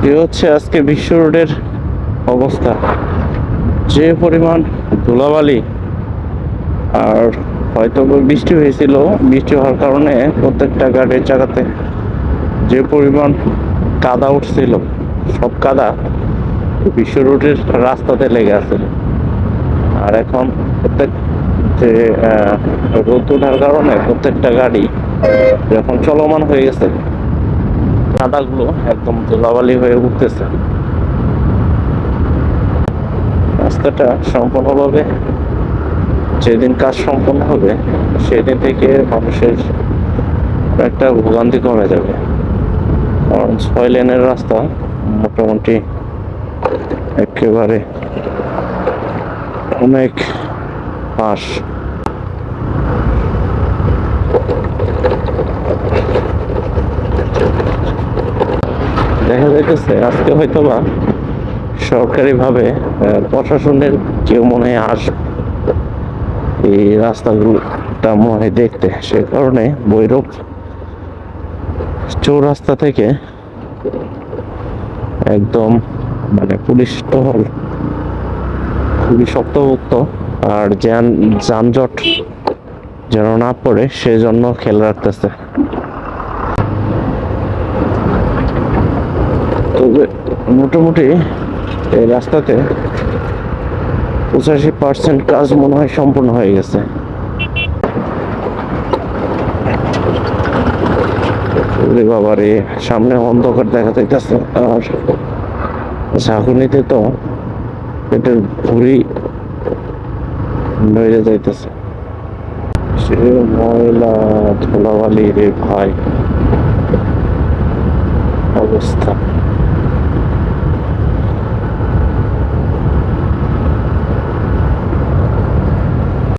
এ হচ্ছে আজকে বিশ্ব রোডের অবস্থা। যে পরিমাণ ধুলাবালি, আর হয়তো বৃষ্টি হয়েছিল, বৃষ্টি হওয়ার কারণে প্রত্যেকটা গাড়ির চাকাতে যে পরিমাণ কাদা উঠছিল, সব কাদা বিশ্ব রোডের রাস্তাতে লেগে আছে। আর এখন প্রত্যেক যে রোদ ওঠার কারণে প্রত্যেকটা গাড়ি যখন চলমান হয়ে গেছে, কাদাগুলো একদম ধুলাবালি হয়ে উঠতেছে। রাস্তাটা সম্পূর্ণভাবে যেদিন কাজ সম্পন্ন হবে সেদিন থেকে মানুষের একটা ভোগান্তি কমে যাবে, কারণ 6 লেনের রাস্তা মোটামুটি একেবারে অনেক পাশ। দেখা যাইতেছে আজকে হয়তোবা সরকারিভাবে প্রশাসনের কেউ মনে হয় আসবে এই রাস্তাগুলোটা মনে হয় দেখতে। সে কারণে ভৈরব চৌরাস্তা থেকে একদম মানে পুলিশ টহল খুবই শক্তপোক্ত, আর যানজট যেন না পড়ে সেজন্য খেয়াল রাখতেছে। তবে মোটামুটি এই রাস্তাতে 85% কাজ মনে হয় সম্পূর্ণ হয়ে গেছে। বাবারে, সামনে অন্ধকার দেখা যাইতেছে, আর ঝাঁকুনিতে তো পেটের ভুঁড়ি নড়ে যাইতেছে। সে ময়লা ধুলাবালি রে ভাই, অবস্থা।